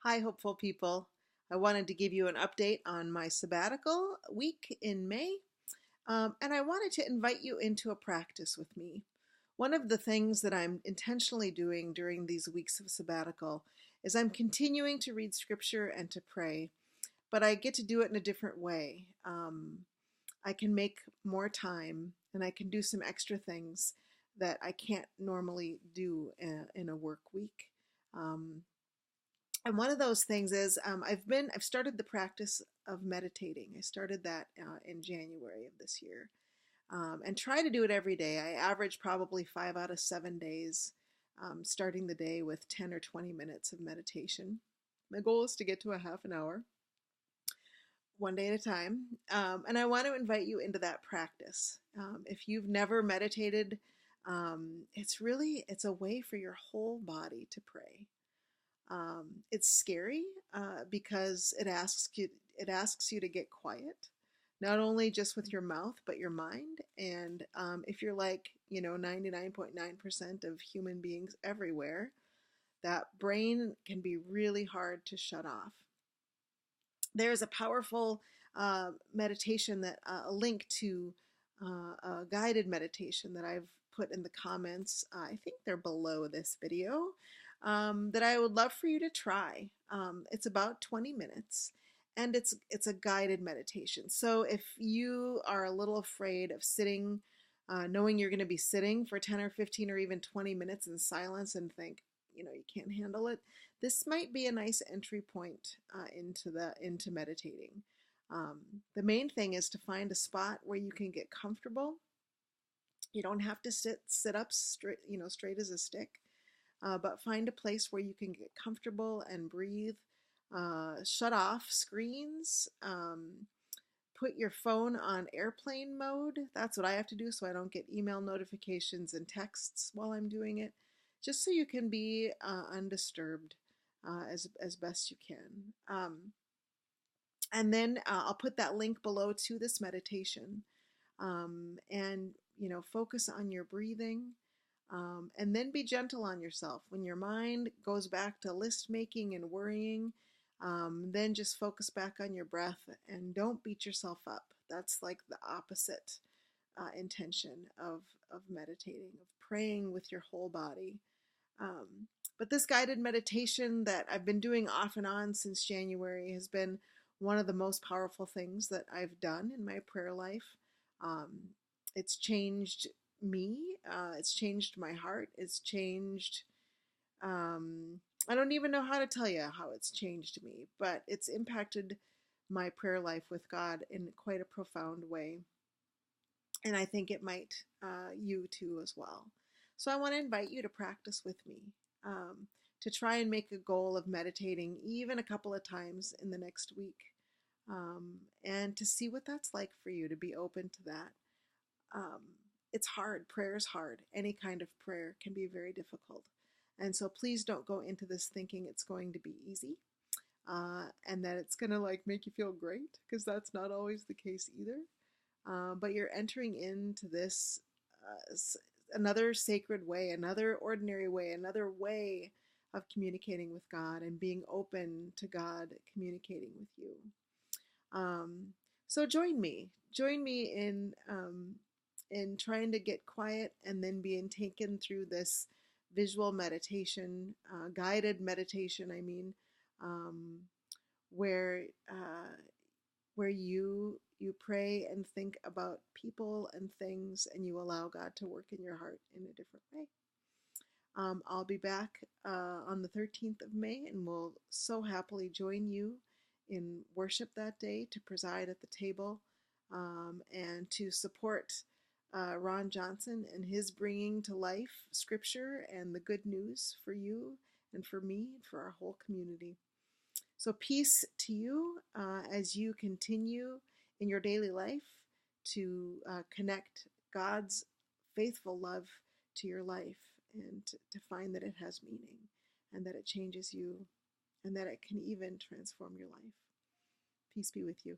Hi, hopeful people. I wanted to give you an update on my sabbatical week in May, and I wanted to invite you into a practice with me. One of the things that I'm intentionally doing during these weeks of sabbatical is I'm continuing to read scripture and to pray, but I get to do it in a different way. I can make more time and I can do some extra things that I can't normally do in a work week. Um, and one of those things is I've started the practice of meditating. I started that in January of this year, and try to do it every day. I average probably 5 out of 7 days, starting the day with 10 or 20 minutes of meditation. My goal is to get to a half an hour, one day at a time. And I want to invite you into that practice. If you've never meditated, it's a way for your whole body to pray. It's scary because it asks you to get quiet, not only just with your mouth but your mind. And if you're like 99.9% of human beings everywhere, that brain can be really hard to shut off. There's a powerful meditation that a link to a guided meditation that I've put in the comments. I think they're below this video, that I would love for you to try. It's about 20 minutes and it's a guided meditation. So if you are a little afraid of sitting, knowing you're going to be sitting for 10 or 15 or even 20 minutes in silence and think, you can't handle it, this might be a nice entry point into meditating. The main thing is to find a spot where you can get comfortable. You don't have to sit up straight, straight as a stick, but find a place where you can get comfortable and breathe. Shut off screens. Put your phone on airplane mode. That's what I have to do so I don't get email notifications and texts while I'm doing it, just so you can be undisturbed as best you can. And then I'll put that link below to this meditation. And focus on your breathing, and then be gentle on yourself. When your mind goes back to list making and worrying, then just focus back on your breath and don't beat yourself up. That's like the opposite intention of meditating, of praying with your whole body. But this guided meditation that I've been doing off and on since January has been one of the most powerful things that I've done in my prayer life. Um, it's changed me. It's changed my heart. It's changed, I don't even know how to tell you how it's changed me, but it's impacted my prayer life with God in quite a profound way. And I think it might you too as well. So I want to invite you to practice with me, to try and make a goal of meditating even a couple of times in the next week, and to see what that's like for you, to be open to that. Um, it's hard. Prayer is hard. Any kind of prayer can be very difficult. And so please don't go into this thinking it's going to be easy, and that it's going to like make you feel great, because that's not always the case either. But you're entering into this another sacred way, another ordinary way, another way of communicating with God and being open to God communicating with you. So join me. Join me in trying to get quiet and then being taken through this visual meditation, guided meditation, I mean, um, where where you pray and think about people and things, and you allow God to work in your heart in a different way. I'll be back on the 13th of May, and will so happily join you in worship that day, to preside at the table, and to support Ron Johnson and his bringing to life scripture and the good news for you and for me and for our whole community. So peace to you as you continue in your daily life to connect God's faithful love to your life, and to find that it has meaning and that it changes you and that it can even transform your life. Peace be with you.